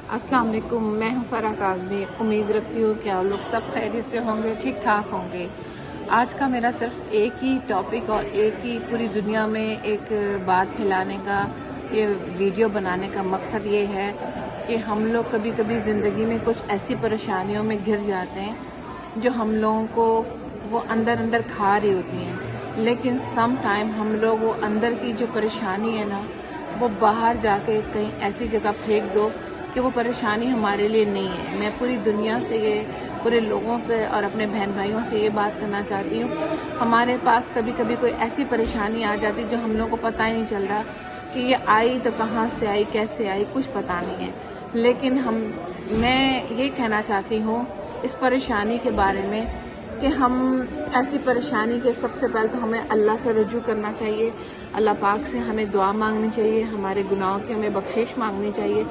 अस्सलाम वालेकुम। मैं हूँ फराह काज़मी। उम्मीद रखती हूँ कि आप लोग सब खैरियत से होंगे, ठीक ठाक होंगे। आज का मेरा सिर्फ एक ही टॉपिक और एक ही पूरी दुनिया में एक बात फैलाने का, ये वीडियो बनाने का मकसद ये है कि हम लोग कभी कभी ज़िंदगी में कुछ ऐसी परेशानियों में घिर जाते हैं जो हम लोगों को वो अंदर अंदर खा रही होती हैं, लेकिन सम टाइम हम लोग वो अंदर की जो परेशानी है ना, वो बाहर जाके कहीं ऐसी जगह फेंक दो कि वो परेशानी हमारे लिए नहीं है। मैं पूरी दुनिया से, ये पूरे लोगों से और अपने बहन भाइयों से ये बात करना चाहती हूँ, हमारे पास कभी कभी कोई ऐसी परेशानी आ जाती जो हम लोगों को पता ही नहीं चल रहा कि ये आई तो कहाँ से आई, कैसे आई, कुछ पता नहीं है। लेकिन मैं ये कहना चाहती हूँ इस परेशानी के बारे में कि हम ऐसी परेशानी के सबसे पहले तो हमें अल्लाह से रुजू करना चाहिए, अल्लाह पाक से हमें दुआ मांगनी चाहिए, हमारे गुनाहों की हमें बख्शिश मांगनी चाहिए।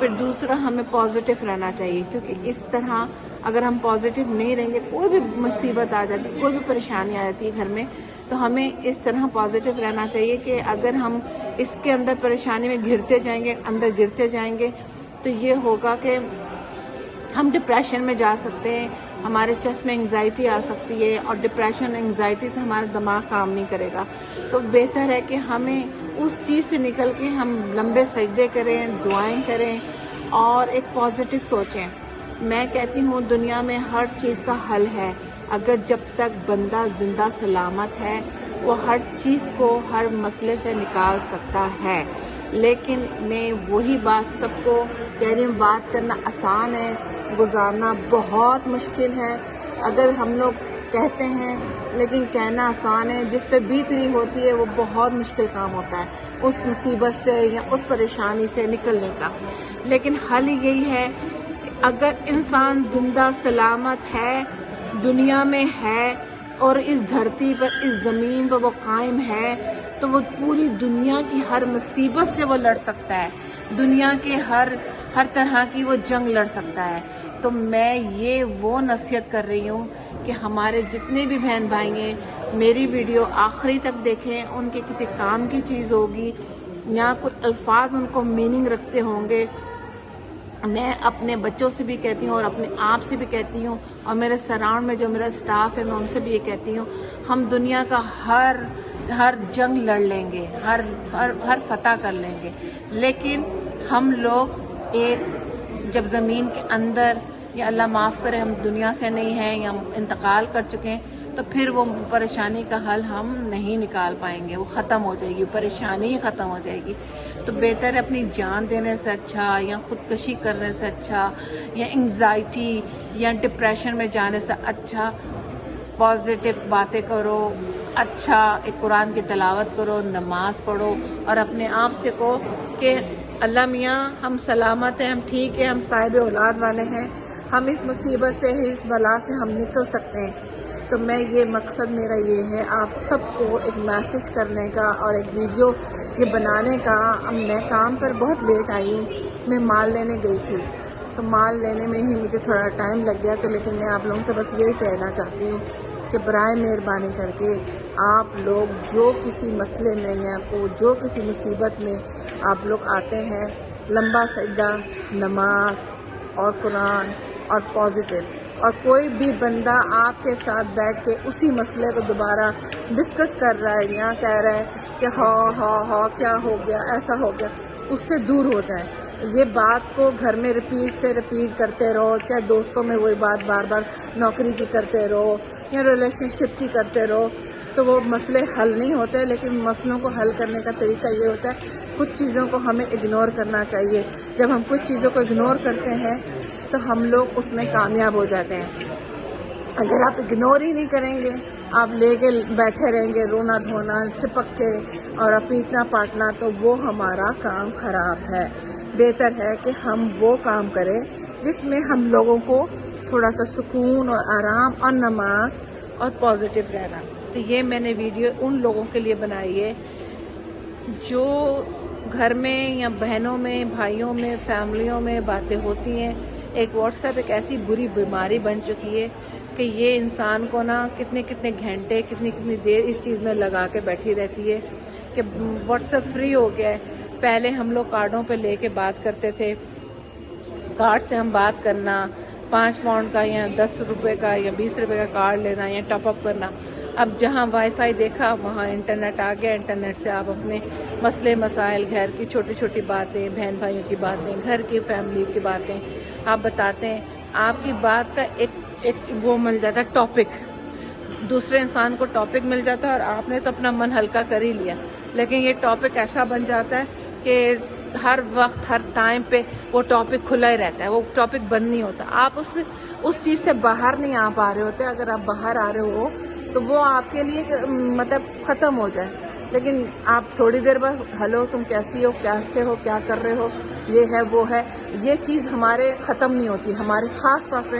फिर दूसरा, हमें पॉजिटिव रहना चाहिए, क्योंकि इस तरह अगर हम पॉजिटिव नहीं रहेंगे, कोई भी मुसीबत आ जाती, कोई भी परेशानी आ जाती है घर में, तो हमें इस तरह पॉजिटिव रहना चाहिए कि अगर हम इसके अंदर परेशानी में घिरते जाएंगे, अंदर गिरते जाएंगे, तो ये होगा कि हम डिप्रेशन में जा सकते हैं, हमारे चेस्ट में एंग्जाइटी आ सकती है, और डिप्रेशन एंग्जाइटी से हमारा दिमाग काम नहीं करेगा। तो बेहतर है कि हमें उस चीज़ से निकल के हम लंबे सजदे करें, दुआएं करें और एक पॉजिटिव सोचें। मैं कहती हूँ दुनिया में हर चीज़ का हल है। अगर जब तक बंदा जिंदा सलामत है, वो हर चीज़ को, हर मसले से निकाल सकता है। लेकिन मैं वही बात सबको कह रही हूँ, बात करना आसान है, गुजारना बहुत मुश्किल है। अगर हम लोग कहते हैं लेकिन कहना आसान है, जिस पे बीत रही होती है वो बहुत मुश्किल काम होता है उस मुसीबत से या उस परेशानी से निकलने का। लेकिन हल यही है, अगर इंसान जिंदा सलामत है, दुनिया में है और इस धरती पर, इस ज़मीन पर वो कायम है, तो वो पूरी दुनिया की हर मुसीबत से वो लड़ सकता है, दुनिया के हर तरह की वो जंग लड़ सकता है। तो मैं ये वो नसीहत कर रही हूँ कि हमारे जितने भी बहन भाई हैं, मेरी वीडियो आखिरी तक देखें, उनके किसी काम की चीज़ होगी या कोई अल्फाज उनको मीनिंग रखते होंगे। मैं अपने बच्चों से भी कहती हूँ और अपने आप से भी कहती हूँ, और मेरे सराउंड में जो मेरा स्टाफ है, मैं उनसे भी ये कहती हूँ, हम दुनिया का हर जंग लड़ लेंगे, हर फतह कर लेंगे, लेकिन हम लोग एक जब ज़मीन के अंदर, या अल्लाह माफ़ करे हम दुनिया से नहीं हैं या हम इंतकाल कर चुके हैं, तो फिर वो परेशानी का हल हम नहीं निकाल पाएंगे, वो ख़त्म हो जाएगी, परेशानी ही ख़त्म हो जाएगी। तो बेहतर है अपनी जान देने से अच्छा, या ख़ुदकशी करने से अच्छा, या एंग्जाइटी या डिप्रेशन में जाने से अच्छा पॉजिटिव बातें करो, अच्छा एक कुरान की तिलावत करो, नमाज पढ़ो, और अपने आप से कहो कि अल्लाह मियाँ हम सलामत हैं, हम ठीक हैं, हम साहिब औलाद वाले हैं, हम इस मुसीबत से, इस बला से हम निकल सकते हैं। तो मैं ये मकसद मेरा ये है आप सबको एक मैसेज करने का और एक वीडियो ये बनाने का। अब मैं काम पर बहुत लेट आई हूँ, मैं माल लेने गई थी, तो माल लेने में ही मुझे थोड़ा टाइम लग गया। तो लेकिन मैं आप लोगों से बस यही कहना चाहती हूँ कि बराए मेहरबानी करके आप लोग जो किसी मसले में या जो किसी मुसीबत में आप लोग आते हैं, लंबा सजदा, नमाज और कुरान और पॉजिटिव, और कोई भी बंदा आपके साथ बैठ के उसी मसले को दोबारा डिस्कस कर रहा है या कह रहा है कि हाँ क्या हो गया, ऐसा हो गया, उससे दूर होता है। ये बात को घर में रिपीट करते रहो, चाहे दोस्तों में वही बात बार बार नौकरी की करते रहो या रिलेशनशिप की करते रहो, तो वो मसले हल नहीं होते। लेकिन मसलों को हल करने का तरीका ये होता है, कुछ चीज़ों को हमें इग्नोर करना चाहिए। जब हम कुछ चीज़ों को इग्नोर करते हैं तो हम लोग उसमें कामयाब हो जाते हैं। अगर आप इग्नोर ही नहीं करेंगे, आप लेके बैठे रहेंगे रोना धोना चिपक के और पीटना पाटना, तो वो हमारा काम ख़राब है। बेहतर है कि हम वो काम करें जिसमें हम लोगों को थोड़ा सा सुकून और आराम और नमाज और पॉजिटिव रहना। तो ये मैंने वीडियो उन लोगों के लिए बनाई है जो घर में या बहनों में, भाइयों में, फैमिलियों में बातें होती हैं। एक व्हाट्सएप एक ऐसी बुरी बीमारी बन चुकी है कि ये इंसान को ना कितने घंटे, कितनी देर इस चीज़ में लगा के बैठी रहती है कि व्हाट्सएप फ्री हो गया है। पहले हम लोग कार्डों पे लेके बात करते थे, کارڈ سے ہم بات کرنا، 5 پاؤنڈ کا یا 10 روپے کا یا 20 روپے کا کارڈ لینا یا ٹاپ اپ کرنا. اب جہاں وائی فائی دیکھا وہاں انٹرنیٹ آ گیا. انٹرنیٹ سے آپ اپنے مسئلے مسائل، گھر کی چھوٹی چھوٹی باتیں، بہن بھائیوں کی باتیں، گھر کی فیملی کی باتیں آپ بتاتے ہیں. آپ کی بات کا ایک وہ مل جاتا ہے ٹاپک، دوسرے انسان کو ٹاپک مل جاتا ہے اور آپ نے تو اپنا من ہلکا کر ہی لیا. لیکن یہ ٹاپک ایسا بن جاتا ہے کہ ہر وقت ہر ٹائم پہ وہ ٹاپک کھلا ہی رہتا ہے، وہ ٹاپک بند نہیں ہوتا. آپ اس چیز سے باہر نہیں آ پا رہے ہوتے. اگر آپ باہر آ رہے ہو تو وہ آپ کے لیے مطلب ختم ہو جائے. لیکن آپ تھوڑی دیر بعد ہلو تم کیسی ہو، کیسے ہو، کیا کر رہے ہو، یہ ہے وہ ہے، یہ چیز ہمارے ختم نہیں ہوتی. ہمارے خاص طور پہ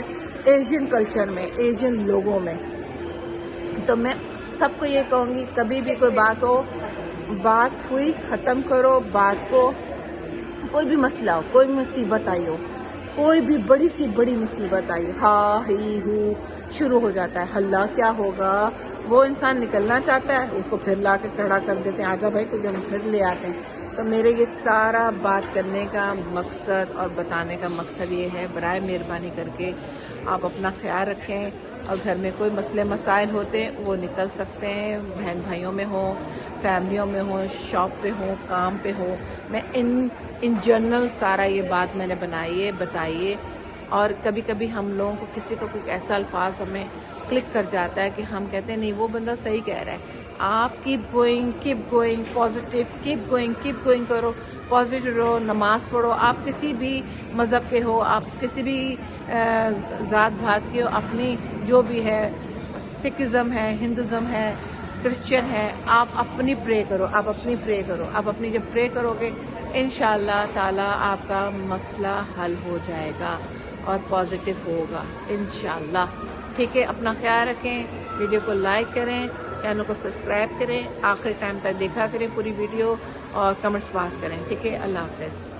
ایشین کلچر میں، ایشین لوگوں میں. تو میں سب کو یہ کہوں گی کبھی بھی کوئی بات ہو، بات ہوئی ختم کرو بات کو. کوئی بھی مسئلہ ہو، کوئی مصیبت آئی ہو، کوئی بھی بڑی سی بڑی مصیبت آئی، ہاں ہی ہو شروع ہو جاتا ہے. اللہ کیا ہوگا، وہ انسان نکلنا چاہتا ہے، اس کو پھر لا کے کھڑا کر دیتے ہیں، آجا بھائی تجھے ہم پھر لے آتے ہیں. تو میرے یہ سارا بات کرنے کا مقصد اور بتانے کا مقصد یہ ہے، برائے مہربانی کر کے آپ اپنا خیال رکھیں. اور گھر میں کوئی مسئلے مسائل ہوتے ہیں وہ نکل سکتے ہیں، بہن بھائیوں میں ہوں، فیملیوں میں ہوں، شاپ پہ ہوں، کام پہ ہوں. میں ان جنرل سارا یہ بات میں نے بنائی ہے، بتائیے. اور کبھی کبھی ہم لوگوں کو کسی کو کوئی ایسا الفاظ ہمیں کلک کر جاتا ہے کہ ہم کہتے ہیں نہیں وہ بندہ صحیح کہہ رہا ہے. آپ keep going positive, keep going کرو، پازیٹیو رہو، نماز پڑھو. آپ کسی بھی مذہب کے ہو، آپ کسی بھی ذات بھات کے ہو، اپنی جو بھی ہے، سکھزم ہے، ہندوزم ہے، کرسچن ہے، آپ اپنی پرے کرو. آپ اپنی جب پرے کرو گے انشاءاللہ تعالی آپ کا مسئلہ حل ہو جائے گا اور پازیٹیو ہوگا انشاءاللہ. ٹھیک ہے، اپنا خیال رکھیں، ویڈیو کو لائک کریں، چینل کو سبسکرائب کریں، آخری ٹائم تک دیکھا کریں پوری ویڈیو اور کمنٹس پاس کریں. ٹھیک ہے، اللہ حافظ.